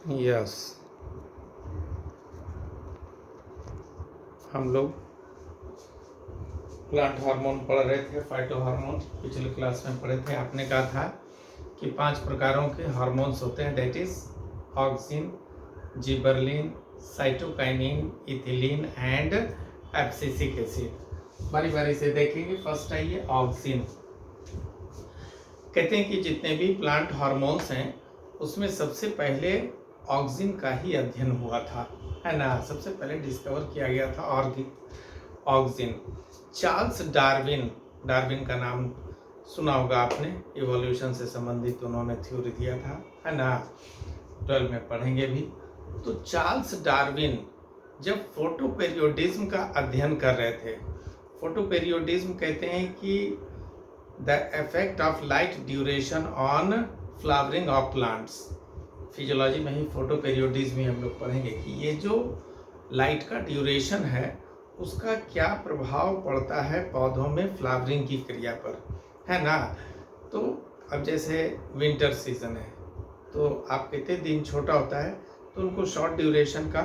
Yes, हम लोग plant hormone पढ़ रहे थे, फाइटो हार्मोन पिछले क्लास में पढ़े थे। आपने कहा था कि 5 प्रकारों के हार्मोन्स होते हैं, that is auxin, gibberellin, cytokinin, ethylene and abscisic acid. बारी बारी से देखेंगे। फर्स्ट है ये ऑक्सिन। कहते हैं कि जितने भी प्लांट हार्मोन्स हैं उसमें सबसे पहले ऑक्सिन का ही अध्ययन हुआ था, है ना। सबसे पहले डिस्कवर किया गया था ऑक्सिन। चार्ल्स डार्विन, डार्विन का नाम सुना होगा आपने, इवोल्यूशन से संबंधित उन्होंने थ्योरी दिया था, है ना। 12 में पढ़ेंगे भी। तो चार्ल्स डार्विन जब फोटोपेरियोडिज्म का अध्ययन कर रहे थे, फोटोपेरियोडिज्म कहते हैं कि the effect of light duration on flowering of plants. Physiology में ही फोटोपेरियोडिज्म ही हम लोग पढ़ेंगे कि ये जो लाइट का ड्यूरेशन है उसका क्या प्रभाव पड़ता है पौधों में फ्लावरिंग की क्रिया पर, है ना। तो अब जैसे विंटर सीजन है तो आप कहते हैं दिन छोटा होता है तो उनको शॉर्ट ड्यूरेशन का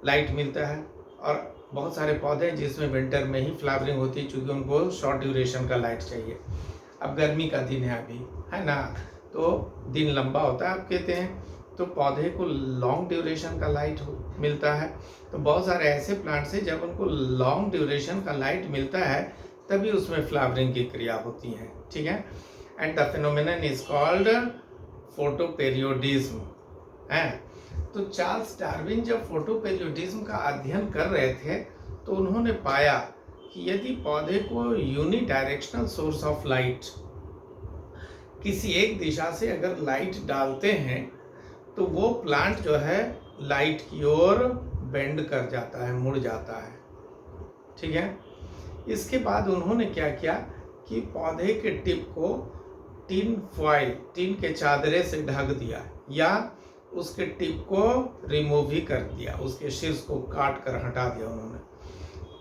लाइट मिलता है, और बहुत सारे पौधे जिसमें विंटर में ही फ्लावरिंग होती है चूँकि उनको शॉर्ट ड्यूरेशन का लाइट चाहिए। अब गर्मी का दिन है अभी, है ना, तो दिन लंबा होता है आप कहते हैं, तो पौधे को लॉन्ग ड्यूरेशन का लाइट मिलता है। तो बहुत सारे ऐसे प्लांट्स हैं जब उनको लॉन्ग ड्यूरेशन का लाइट मिलता है तभी उसमें फ्लावरिंग की क्रिया होती है, ठीक है। And the phenomenon is called photoperiodism, है। तो चार्ल्स डार्विन जब फोटोपेरियोडिज्म का अध्ययन कर रहे थे तो उन्होंने पाया कि यदि पौधे को यूनिडायरेक्शनल सोर्स ऑफ लाइट, किसी एक दिशा से अगर लाइट डालते हैं तो वो प्लांट जो है लाइट की ओर बेंड कर जाता है, मुड़ जाता है, ठीक है। इसके बाद उन्होंने क्या किया कि पौधे के टिप को टिन फॉइल, टिन के चादरे से ढक दिया, या उसके टिप को रिमूव ही कर दिया, उसके शीर्ष को काट कर हटा दिया उन्होंने।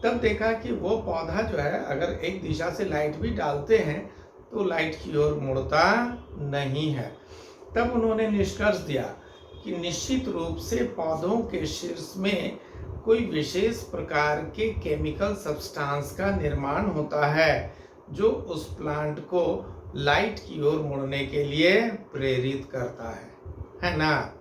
तब देखा कि वो पौधा जो है अगर एक दिशा से लाइट भी डालते हैं तो लाइट की ओर मुड़ता नहीं है। तब उन्होंने निष्कर्ष दिया कि निश्चित रूप से पौधों के शीर्ष में कोई विशेष प्रकार के केमिकल सब्सटेंस का निर्माण होता है जो उस प्लांट को लाइट की ओर मुड़ने के लिए प्रेरित करता है ना।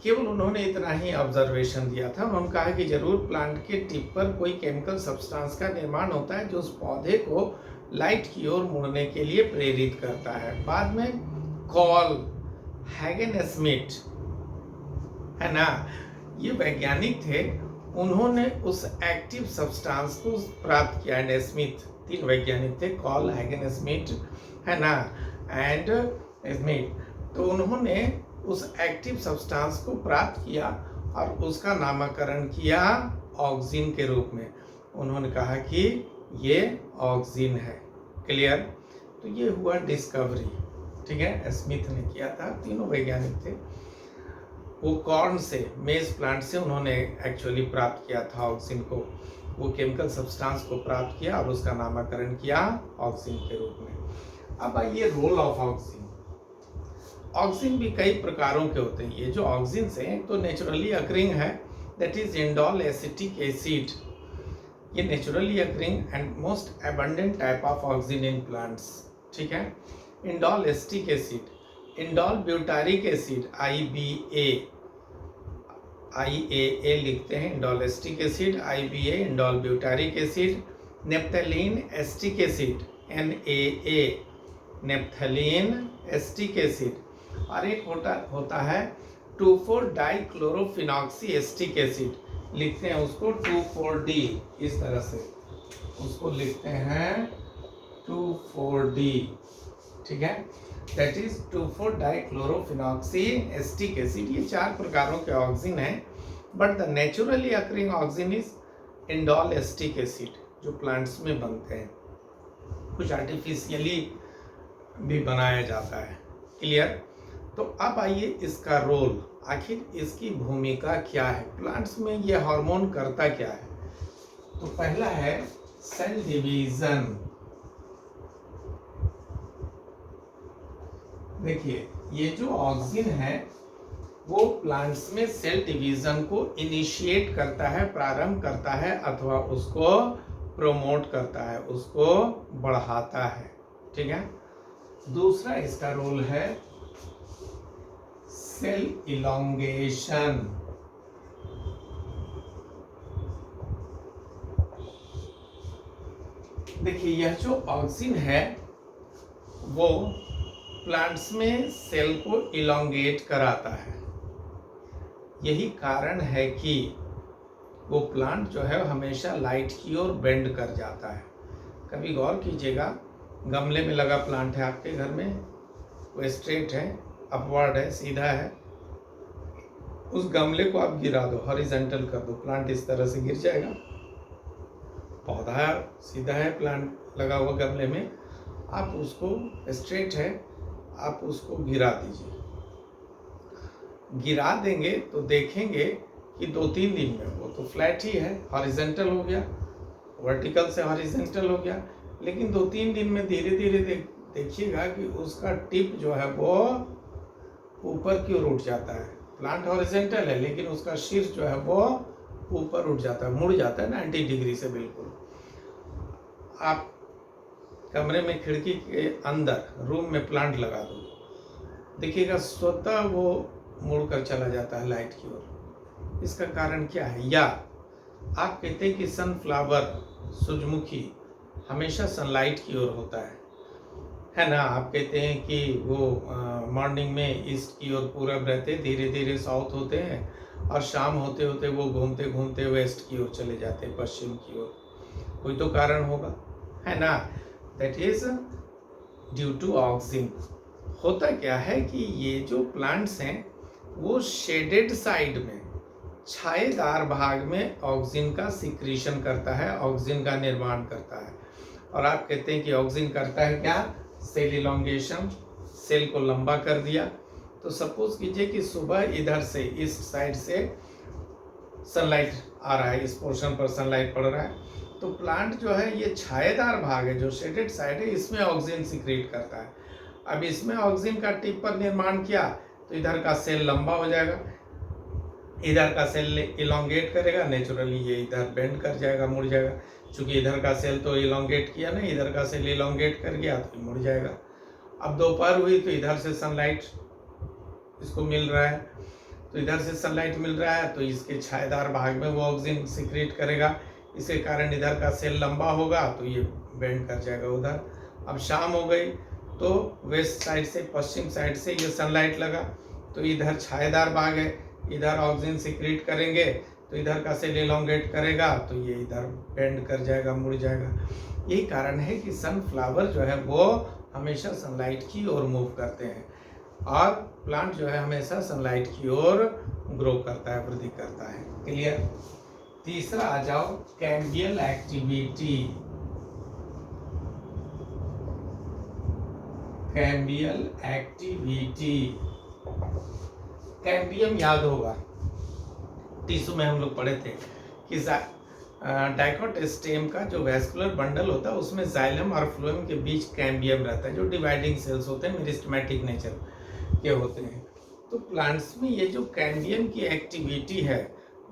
केवल उन्होंने इतना ही ऑब्जर्वेशन दिया था। उन्होंने कहा कि जरूर प्लांट के टिप पर कोई केमिकल सब्सटेंस का निर्माण होता है जो उस पौधे को लाइट की ओर मुड़ने के लिए प्रेरित करता है। बाद में कॉल हैगेनस्मिथ, है ना, ये वैज्ञानिक थे, उन्होंने उस एक्टिव सब्सटेंस को प्राप्त किया। नेस्मिथ, 3 वैज्ञानिक थे, कॉल, हैगेनस्मिथ, है ना, एंड स्मिथ। तो उन्होंने उस एक्टिव सब्सटेंस को प्राप्त किया और उसका नामकरण किया ऑक्सिन के रूप में। उन्होंने कहा कि ये ऑक्सिन है। क्लियर। तो ये हुआ डिस्कवरी, ठीक है, स्मिथ ने किया था। तीनों वैज्ञानिक थे। वो कॉर्न से, मेज प्लांट से उन्होंने एक्चुअली प्राप्त किया था ऑक्सिन को। वो केमिकल सब्सटेंस को प्राप्त किया और उसका नामकरण किया ऑक्सिन के रूप में। अब आइए रोल ऑफ ऑक्सिन। ऑक्सिन भी कई प्रकारों के होते हैं। ये जो ऑक्सिन हैं तो नेचुरली अकरिंग है, that is indole acetic acid. ये naturally occurring and most abundant type of auxin in plants, ठीक है। Indole acetic acid, indole butyric acid, IAA लिखते हैं, indole acetic acid, IBA indole butyric acid, naphthalene acetic acid, NAA naphthalene acetic acid, और एक होता है 2,4-डाइक्लोरोफिनॉक्सी acetic acid, लिखते हैं उसको 2,4-D, इस तरह से उसको लिखते हैं 2,4-D, ठीक है। That is two four dichlorophenoxy acetic acid. ये 4 प्रकारों के ऑक्सिन हैं, but the naturally occurring auxin is indole acetic acid, जो प्लांट्स में बनते हैं। कुछ आर्टिफिशियली भी बनाया जाता है। क्लियर। तो अब आइए इसका रोल, आखिर इसकी भूमिका क्या है, प्लांट्स में ये हार्मोन करता क्या है। तो पहला है सेल डिवीजन। देखिए ये जो ऑक्सिन है वो प्लांट्स में सेल डिवीजन को इनिशिएट करता है, प्रारंभ करता है, अथवा उसको प्रोमोट करता है, उसको बढ़ाता है। ठीक है। दूसरा इसका रोल है सेल इलोंगेशन। देखिए यह जो ऑक्सिन है वो प्लांट्स में सेल को इलोंगेट कराता है। यही कारण है कि वो प्लांट जो है हमेशा लाइट की ओर बेंड कर जाता है। कभी गौर कीजिएगा, गमले में लगा प्लांट है आपके घर में, वो स्ट्रेट है, अपवर्ड है, सीधा है, उस गमले को आप गिरा दो, हॉरिजॉन्टल कर दो, प्लांट इस तरह से गिर जाएगा। पौधा सीधा है, प्लांट लगा हुआ गमले में, आप उसको स्ट्रेट है, आप उसको गिरा दीजिए। गिरा देंगे तो देखेंगे कि 2-3 दिन में वो तो फ्लैट ही है, हॉरिजॉन्टल हो गया, वर्टिकल से हॉरिजॉन्टल हो गया। लेकिन 2-3 दिन में धीरे धीरे देखिएगा कि उसका टिप जो है वो ऊपर की ओर उठ जाता है। प्लांट हॉरिजॉन्टल है लेकिन उसका शीर्ष जो है वो ऊपर उठ जाता है, मुड़ जाता है 90 डिग्री से। बिल्कुल आप कमरे में खिड़की के अंदर रूम में प्लांट लगा दो, देखिएगा स्वतः वो मुड़कर चला जाता है लाइट की ओर। इसका कारण क्या है? या आप कहते हैं कि सनफ्लावर, सूरजमुखी हमेशा सनलाइट की ओर होता है ना। आप कहते हैं कि वो मॉर्निंग में ईस्ट की ओर पूरब रहते, धीरे धीरे साउथ होते हैं, और शाम होते होते वो घूमते घूमते वेस्ट की ओर चले जाते हैं, पश्चिम की ओर। कोई तो कारण होगा, है ना। That is due to auxin. होता क्या है कि ये जो प्लांट्स हैं वो शेडेड साइड में, छायेदार भाग में ऑक्सिन का सिक्रीशन करता है, ऑक्सिन का निर्माण करता है। और आप कहते हैं कि ऑक्सिन करता है क्या? सेल इलोंगेशन, सेल को लंबा कर दिया। तो सपोज कीजिए कि सुबह इधर से, ईस्ट साइड से सनलाइट आ रहा है, इस पोर्शन पर सनलाइट पड़ रहा है, तो प्लांट जो है ये छायेदार भाग है, जो शेडेड साइड है, इसमें ऑक्सिन सिक्रीट करता है। अब इसमें ऑक्सिन का टिप पर निर्माण किया तो इधर का सेल लंबा हो जाएगा, इधर का सेल इलोंगेट करेगा, नेचुरली ये इधर बेंड कर जाएगा, मुड़ जाएगा। चूंकि इधर का सेल तो इलोंगेट किया ना, इधर का सेल इलोंगेट कर गया तो मुड़ जाएगा। अब दोपहर हुई तो इधर से सनलाइट इसको मिल रहा है, तो इधर से सनलाइट मिल रहा है तो इसके छायेदार भाग में वो ऑक्सिन सिक्रीट करेगा, इसके कारण इधर का सेल लंबा होगा तो ये बेंड कर जाएगा उधर। अब शाम हो गई तो वेस्ट साइड से, पश्चिम साइड से ये सनलाइट लगा तो इधर छायेदार भाग है, इधर ऑक्सिन सिक्रीट करेंगे तो इधर का सेल इलोंगेट करेगा तो ये इधर बेंड कर जाएगा, मुड़ जाएगा। यही कारण है कि सनफ्लावर जो है वो हमेशा सनलाइट की ओर मूव करते हैं, और प्लांट जो है हमेशा सनलाइट की ओर ग्रो करता है, वृद्धि करता है। क्लियर? तीसरा आ जाओ, cambial activity. Cambial activity, cambium याद होगा, टिश्यू में हम लोग पढ़े थे कि डाइकोट स्टेम का जो वैस्कुलर बंडल होता है उसमें जाइलम और फ्लोएम के बीच कैम्बियम रहता है, जो डिवाइडिंग सेल्स होते हैं, मेरिस्टेमेटिक नेचर के होते हैं। तो प्लांट्स में ये जो कैम्बियम की एक्टिविटी है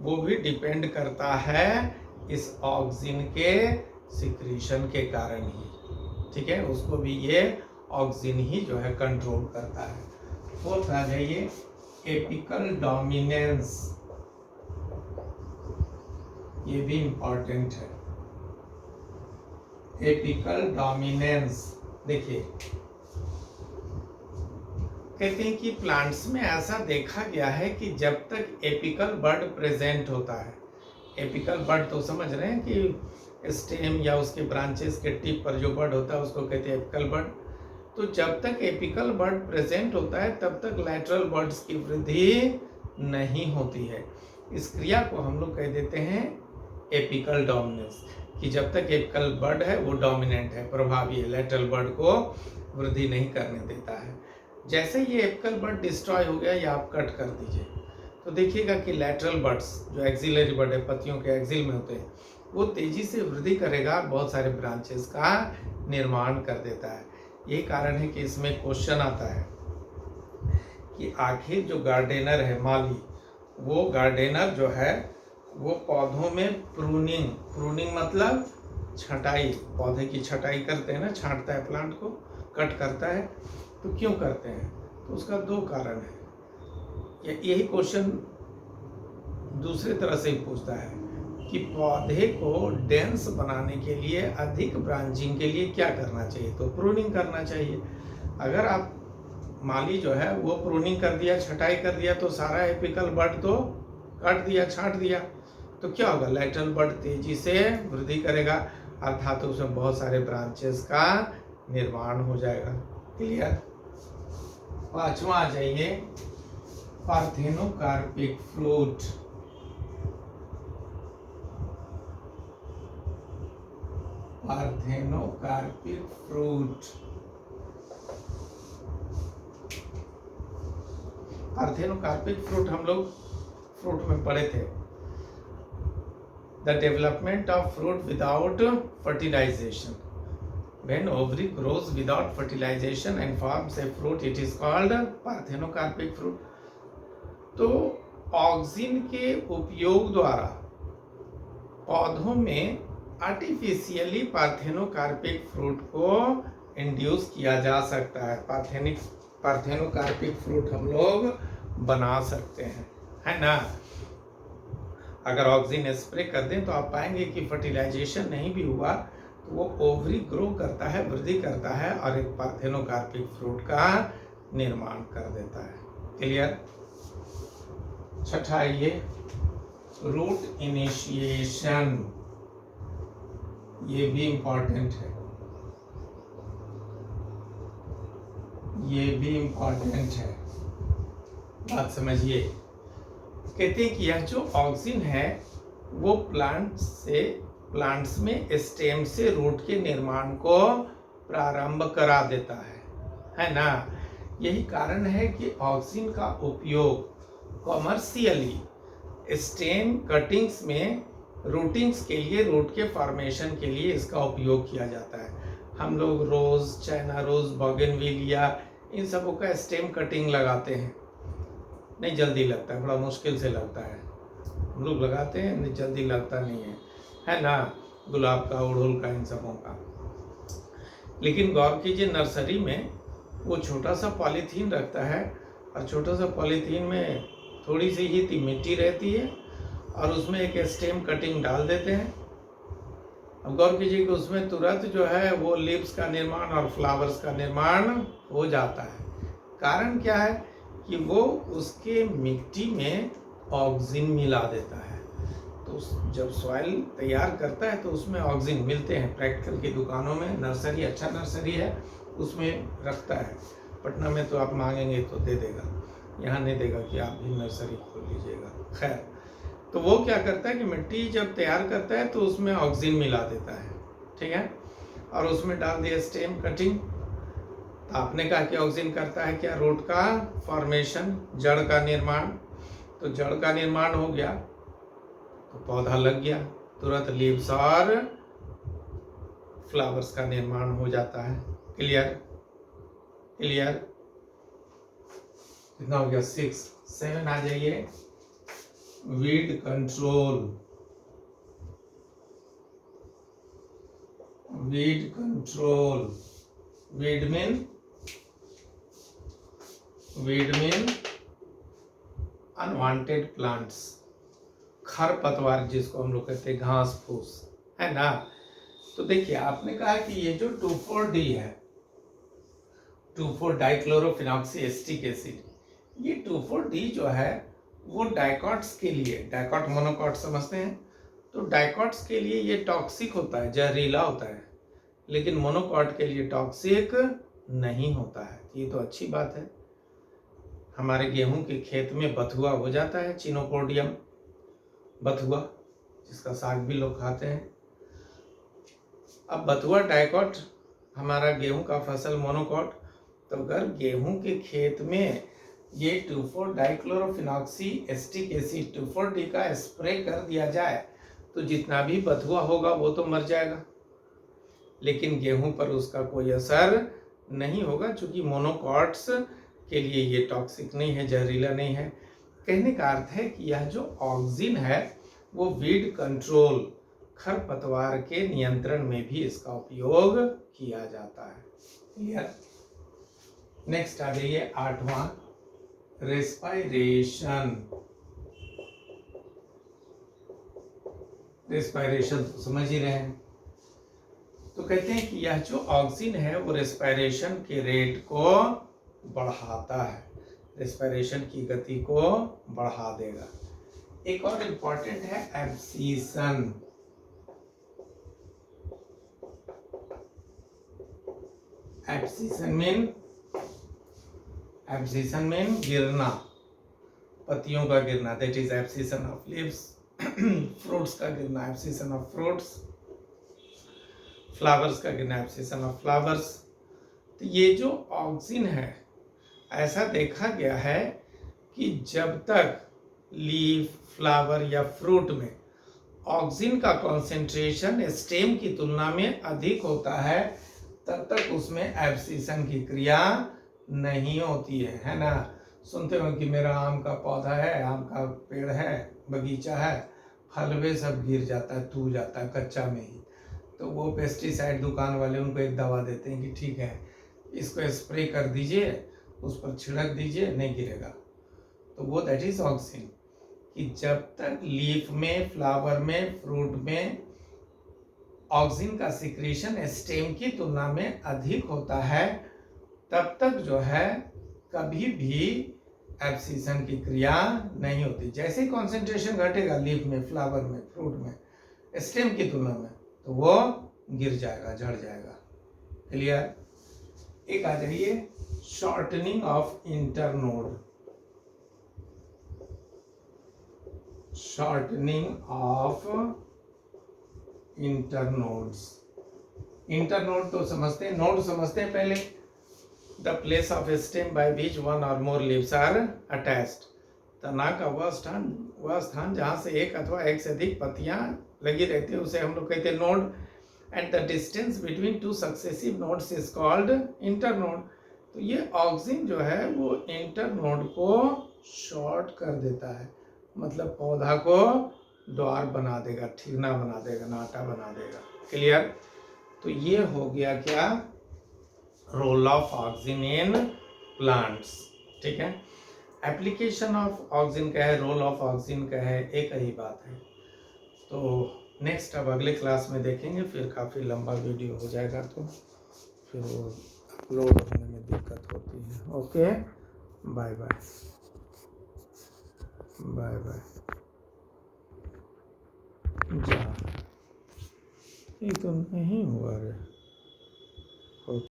वो भी डिपेंड करता है इस ऑक्सिन के सिक्रीशन के कारण ही। ठीक है, उसको भी ये ऑक्सिन ही जो है कंट्रोल करता है। फोर्थ आ जाइए, एपिकल डोमिनेंस। ये भी इंपॉर्टेंट है, एपिकल डोमिनेंस। देखिए कहते हैं कि प्लांट्स में ऐसा देखा गया है कि जब तक एपिकल बड प्रेजेंट होता है, एपिकल बड तो समझ रहे हैं कि स्टेम या उसके ब्रांचेस के टिप पर जो बड होता है उसको कहते हैं एपिकल बड। तो जब तक एपिकल बड प्रेजेंट होता है तब तक लैटरल बड्स की वृद्धि नहीं होती है। इस क्रिया को हम लोग कह देते हैं एपिकल डोमिनेंस, कि जब तक एपिकल बड है वो डोमिनेंट है, प्रभावी है, लैटरल बड को वृद्धि नहीं करने देता है। जैसे ये एपिकल बड डिस्ट्रॉय हो गया या आप कट कर दीजिए तो देखिएगा कि लैटरल बड्स जो एक्सिलरी बड है, पत्तियों के एक्सिल में होते हैं, वो तेजी से वृद्धि करेगा, बहुत सारे ब्रांचेस का निर्माण कर देता है। यही कारण है कि इसमें क्वेश्चन आता है कि आखिर जो गार्डनर है, माली, वो गार्डनर जो है वो पौधों में प्रूनिंग मतलब छटाई, पौधे की छटाई करते हैं ना, छांटता है, प्लांट को कट करता है। तो क्यों करते हैं? तो उसका दो कारण है। यही क्वेश्चन दूसरे तरह से ही पूछता है कि पौधे को डेंस बनाने के लिए, अधिक ब्रांचिंग के लिए क्या करना चाहिए? तो प्रूनिंग करना चाहिए। अगर आप माली जो है वो प्रूनिंग कर दिया, छटाई कर दिया, तो सारा एपिकल बड तो काट दिया, छांट दिया, तो क्या होगा? लैटरल बड तेजी से वृद्धि करेगा, अर्थात तो उसमें बहुत सारे ब्रांचेस का निर्माण हो जाएगा। क्लियर? पांचवा आ जाइए, parthenocarpic fruit. Parthenocarpic fruit, parthenocarpic fruit हम लोग फ्रूट में पढ़े थे। The development of fruit without fertilization. When ovary grows without fertilization and forms a fruit, it is called parthenocarpic fruit. तो ऑक्सिन के उपयोग द्वारा पौधों में आर्टिफिशियली पार्थेनोकार्पिक फ्रूट को इंड्यूस किया जा सकता है। पार्थेनोकार्पिक फ्रूट हम लोग बना सकते हैं, है ना। अगर ऑक्सिन स्प्रे कर दें तो आप पाएंगे कि फर्टिलाइजेशन नहीं भी हुआ तो वो ओवरी ग्रो करता है, वृद्धि करता है और एक पार्थेनोकार्पिक फ्रूट का निर्माण कर देता है। क्लियर? छठा ये रूट इनिशिएशन, ये भी इंपॉर्टेंट है, ये भी इंपॉर्टेंट है, बात समझिए। कहते हैं कि यह जो ऑक्सिन है वो प्लांट्स में स्टेम से रूट के निर्माण को प्रारंभ करा देता है ना। यही कारण है कि ऑक्सिन का उपयोग कमर्शियली स्टेम कटिंग्स में रूटिंग्स के लिए, रूट के फॉर्मेशन के लिए इसका उपयोग किया जाता है। हम लोग रोज, चाइना रोज, बोगनविलिया, इन सबों का स्टेम कटिंग लगाते हैं, नहीं जल्दी लगता है, बड़ा मुश्किल से लगता है। हम लोग लगाते हैं, नहीं जल्दी लगता नहीं है ना। गुलाब का, उड़हुल का, इन सबों का। लेकिन गौर कीजिए, नर्सरी में वो छोटा सा पॉलीथीन रखता है और छोटा सा पॉलीथीन में थोड़ी सी ही मिट्टी रहती है और उसमें एक स्टेम कटिंग डाल देते हैं। अब गौर कीजिए कि उसमें तुरंत जो है वो लीव्स का निर्माण और फ्लावर्स का निर्माण हो जाता है। कारण क्या है कि वो उसके मिट्टी में ऑक्सिन मिला देता है। तो जब सॉइल तैयार करता है तो उसमें ऑक्सिन मिलते हैं। प्रैक्टिकल की दुकानों में, नर्सरी अच्छा नर्सरी है उसमें रखता है। पटना में तो आप मांगेंगे तो दे देगा, यहाँ नहीं देगा कि आप भी नर्सरी खोल लीजिएगा। खैर, तो वो क्या करता है कि मिट्टी जब तैयार करता है तो उसमें ऑक्सिन मिला देता है, ठीक है, और उसमें डाल दिया स्टेम कटिंग। तो आपने कहा कि ऑक्सिन करता है क्या? रूट का फॉर्मेशन, जड़ का निर्माण। तो जड़ का निर्माण हो गया तो पौधा लग गया, तुरंत लीव्स और फ्लावर्स का निर्माण हो जाता है। क्लियर? क्लियर? कितना हो गया? 6। 7 आ जाइए, weed control. Weed control, weed mean unwanted plants, खरपतवार जिसको हम लोग कहते हैं, घास फूस, है ना। तो देखिए, आपने कहा कि ये जो 2,4-D है, 2,4-डाइक्लोरोफिनॉक्सी एसिटिक एसिड, ये 2,4-D जो है वो डाइकॉट्स के लिए, डाइकॉट मोनोकॉट समझते हैं, तो डाइकॉट्स के लिए ये टॉक्सिक होता है, जहरीला होता है, लेकिन मोनोकॉट के लिए टॉक्सिक नहीं होता है। ये तो अच्छी बात है। हमारे गेहूं के खेत में बथुआ हो जाता है, चिनोपोडियम बथुआ, जिसका साग भी लोग खाते हैं। अब बथुआ डाइकॉट, हमारा गेहूं का फसल मोनोकॉट। तो अगर गेहूं के खेत में ये 2,4-डाइक्लोरोफिनॉक्सी एसिटिक एसिड 2,4-D का स्प्रे कर दिया जाए तो जितना भी बथुआ होगा वो तो मर जाएगा, लेकिन गेहूं पर उसका कोई असर नहीं होगा, क्योंकि मोनोकॉट्स के लिए ये टॉक्सिक नहीं है, जहरीला नहीं है। कहने का अर्थ है कि यह जो ऑक्सिन है वो वीड कंट्रोल, खरपतवार के नियंत्रण में भी इसका उपयोग किया जाता है। क्लियर। नेक्स्ट आ जाइए 8वां, रेस्पायरेशन। रेस्पायरेशन तो समझ ही रहे हैं। तो कहते हैं कि यह जो ऑक्सीजन है वो रेस्पायरेशन के रेट को बढ़ाता है, रेस्पायरेशन की गति को बढ़ा देगा। एक और इम्पॉर्टेंट है एब्सीशन। एब्सीशन मीन गिरना, पत्तियों का गिरना, that is abscission of leaves. Fruits का गिरना, एब्सीशन ऑफ फ्रूट्स। फ्लावर्स का गिरना, एब्सीशन ऑफ फ्लावर्स। तो ये जो ऑक्सीजन है, ऐसा देखा गया है कि जब तक लीफ, फ्लावर या फ्रूट में ऑक्सीजन का कॉन्सेंट्रेशन स्टेम की तुलना में अधिक होता है, तब तक उसमें एब्सीशन की क्रिया नहीं होती है ना। सुनते हो कि मेरा आम का पौधा है, आम का पेड़ है, बगीचा है, फलवे सब गिर जाता है, टूट जाता है कच्चा में ही। तो वो पेस्टिसाइड दुकान वाले उनको एक दवा देते हैं कि ठीक है इसको स्प्रे कर दीजिए, उस पर छिड़क दीजिए, नहीं गिरेगा। तो वो दैट इज ऑक्सीजन, कि जब तक लीफ में, फ्लावर में, फ्रूट में ऑक्सीजन का सिक्रीशन स्टेम की तुलना में अधिक होता है, तब तक जो है कभी भी एब्सीशन की क्रिया नहीं होती। जैसे ही कॉन्सेंट्रेशन घटेगा लीफ में, फ्लावर में, फ्रूट में, स्टेम की तुलना में, तो वो गिर जाएगा, झड़ जाएगा। क्लियर। एक आ जाइए shortening of internode. Shortening of internodes. Internode तो समझते हैं, नोड समझते हैं पहले। The place of stem by which one और मोर लीव्स आर अटैच्ड। तना का वह स्थान जहाँ से एक अथवा एक से अधिक पत्तियां लगी रहती है उसे हम लोग कहते हैं node. And the distance between two successive nodes is called internode. तो ये ऑक्सीजन जो है वो इंटरनोड को शॉर्ट कर देता है, मतलब पौधा को द्वार बना देगा, ठीकना बना देगा, नाटा बना देगा। क्लियर। तो ये हो गया क्या, role of oxygen in plants. ठीक है। एप्लीकेशन ऑफ ऑक्सीजन का है, रोल ऑफ ऑक्सीजन का है, एक ही बात है। तो नेक्स्ट अब अगले क्लास में देखेंगे, फिर काफ़ी लंबा वीडियो हो जाएगा तो फिर वो अपलोड होने में दिक्कत होती है। Okay, bye bye bye bye. जा, ये तो नहीं हुआ रे।